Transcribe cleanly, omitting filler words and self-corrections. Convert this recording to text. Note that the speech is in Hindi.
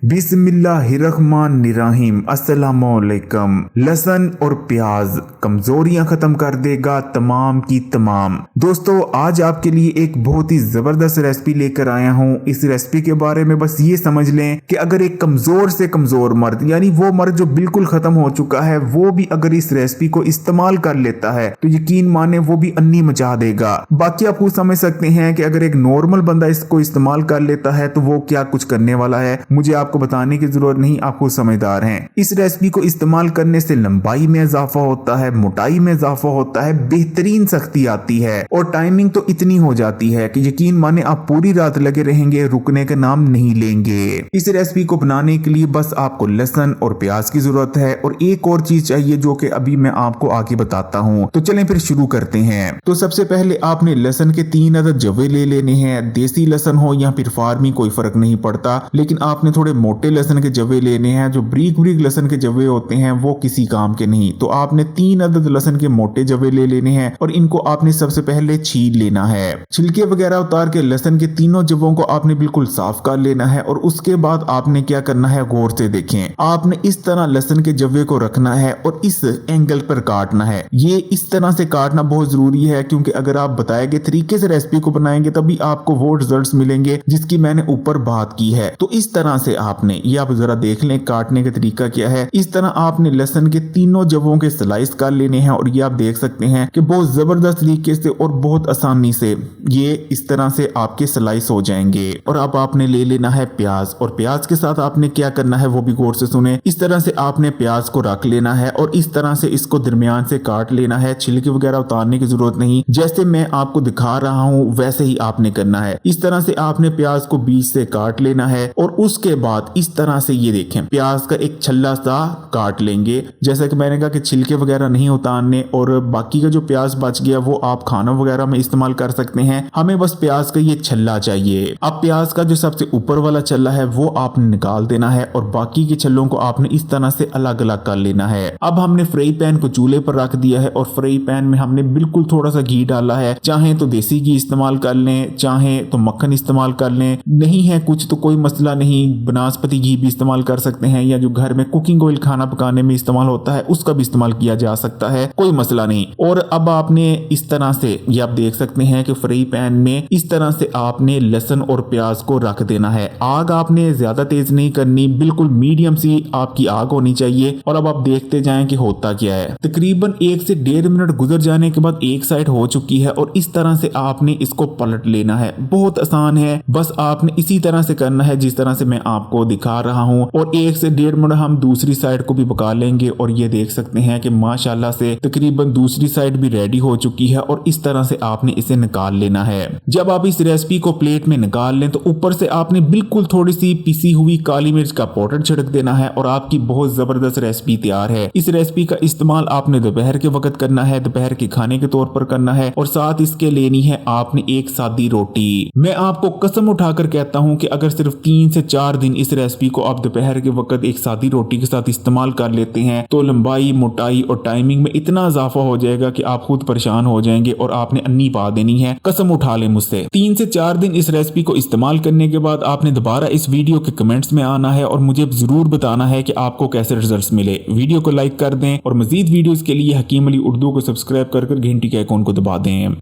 बिस्मिल्लाहिर्रहमानिर्रहीम। अस्सलामुअलैकुम। लहसुन और प्याज कमजोरियां खत्म कर देगा तमाम की तमाम। दोस्तों, आज आपके लिए एक बहुत ही जबरदस्त रेसिपी लेकर आया हूं। इस रेसिपी के बारे में बस ये समझ लें कि अगर एक कमजोर से कमजोर मर्द, यानी वो मर्द जो बिल्कुल खत्म हो चुका है, वो भी अगर इस रेसिपी को इस्तेमाल कर लेता है तो यकीन माने वो भी अन्नी मचा देगा। बाकी आप खुद समझ सकते हैं कि अगर एक नॉर्मल बंदा इसको इस्तेमाल कर लेता है तो वो क्या कुछ करने वाला है। मुझे आपको बताने की जरूरत नहीं, आप खुद समझदार हैं। इस रेसिपी को इस्तेमाल करने से लंबाई में इजाफा होता है, मोटाई में इजाफा होता है, बेहतरीन सख्ती आती है और टाइमिंग तो इतनी हो जाती है कि यकीन माने आप पूरी रात लगे रहेंगे, रुकने का नाम नहीं लेंगे। इस रेसिपी को बनाने के लिए बस आपको लहसुन और प्याज की जरूरत है और एक और चीज चाहिए जो कि अभी मैं आपको आगे बताता हूँ। तो चलें फिर शुरू करते हैं। तो सबसे पहले आपने लहसुन के 3 अदद जवे ले लेने हैं। देसी लहसुन हो या फिर फार्मी कोई फर्क नहीं पड़ता, लेकिन आपने थोड़े मोटे लहसुन के जवे लेने हैं। जो ब्रीक ब्रीक लहसुन के जवे होते हैं वो किसी काम के नहीं। तो आपने 3 अदद लहसुन के मोटे जवे ले लेने हैं और इनको आपने सबसे पहले छील लेना है। छिलके वगैरह उतार के लहसुन के तीनों जवों को आपने बिल्कुल साफ कर लेना है और उसके बाद आपने क्या करना है, गौर से देखें। आपने इस तरह लहसुन के जवे को रखना है और इस एंगल पर काटना है। ये इस तरह से काटना बहुत जरूरी है क्योंकि अगर आप बताए गए तरीके से रेसिपी को बनाएंगे तभी आपको वो रिजल्ट्स मिलेंगे जिसकी मैंने ऊपर बात की है। तो इस तरह से आपने, ये आप जरा देख लें काटने का तरीका क्या है। इस तरह आपने लहसुन के तीनों जवों के स्लाइस कर लेने हैं और ये आप देख सकते हैं कि बहुत जबरदस्त तरीके से और बहुत आसानी से ये इस तरह से आपके स्लाइस हो जाएंगे। और अब आपने ले लेना है प्याज और प्याज के साथ आपने क्या करना है वो भी गौर से सुने। इस तरह से आपने प्याज को रख लेना है और इस तरह से इसको दरमियान से काट लेना है। छिलके वगैरह उतारने की जरूरत नहीं, जैसे मैं आपको दिखा रहा हूं वैसे ही आपने करना है। इस तरह से आपने प्याज को बीच से काट लेना है और उसके बाद इस तरह से ये देखें प्याज का एक छल्ला सा काट लेंगे। जैसा कि मैंने कहा कि छिलके वगैरह नहीं उतारने और बाकी का जो प्याज बच गया वो आप खाना वगैरह में इस्तेमाल कर सकते हैं। हमें बस प्याज का ये छल्ला चाहिए। अब प्याज का जो सबसे ऊपर वाला छल्ला है वो आपने निकाल देना है और बाकी के छल्लों को आपने इस तरह से अलग अलग कर लेना है। अब हमने फ्राई पैन को चूल्हे पर रख दिया है और फ्राई पैन में हमने बिल्कुल थोड़ा सा घी डाला है। चाहे तो देसी घी इस्तेमाल कर लें, चाहे तो मक्खन इस्तेमाल कर लें, नहीं है कुछ तो कोई मसला नहीं, बनास्पति घी भी इस्तेमाल कर सकते हैं या जो घर में कुकिंग ऑयल खाना पकाने में इस्तेमाल होता है उसका भी इस्तेमाल किया जा सकता है, कोई मसला नहीं। और अब आपने इस तरह से, ये आप देख सकते हैं कि फ्राई पैन में इस तरह से आपने लहसुन और प्याज को रख देना है। आग आपने ज्यादा तेज नहीं करनी, बिल्कुल मीडियम सी आपकी आग होनी चाहिए। और अब आप देखते जाएं कि होता क्या है। तकरीबन 1 से 1.5 मिनट गुजर जाने के बाद एक साइड हो चुकी है और इस तरह से आपने इसको पलट लेना है। बहुत आसान है, बस आपने इसी तरह से करना है जिस तरह से मैं आपको दिखा रहा हूं और 1 से 1.5 मिनट हम दूसरी साइड को भी पका लेंगे। और ये देख सकते हैं कि माशाल्लाह से तकरीबन दूसरी साइड भी रेडी हो चुकी है और इस तरह से आपने इसे निकाल लेना है। जब आप इस रेसिपी को प्लेट में निकाल लें तो ऊपर से आपने बिल्कुल थोड़ी सी पिसी हुई काली मिर्च का पाउडर छिड़क देना है और आपकी बहुत जबरदस्त रेसिपी तैयार है। इस रेसिपी का इस्तेमाल आपने दोपहर के वक्त करना है, दोपहर के खाने के तौर पर करना है और साथ इसके लेनी है आपने एक सादी रोटी। मैं आपको कसम उठाकर कहता हूं कि अगर सिर्फ 3 से 4 दिन इस रेसिपी को आप दोपहर के वक्त एक सादी रोटी के साथ इस्तेमाल कर लेते हैं तो लंबाई, मोटाई और टाइमिंग में इतना इजाफा हो जाएगा कि आप खुद परेशान हो जाएंगे और आपने अन्नी पा देनी है। कसम उठा ले मुझसे। 3 से 4 दिन इस रेसिपी को इस्तेमाल करने के बाद आपने दोबारा इस वीडियो के कमेंट्स में आना है और मुझे जरूर बताना है कि आपको कैसे रिजल्ट्स मिले। वीडियो को लाइक कर दें और मजीद वीडियोस के लिए हकीम अली उर्दू को सब्सक्राइब कर घंटी के आइकॉन को दबा दें।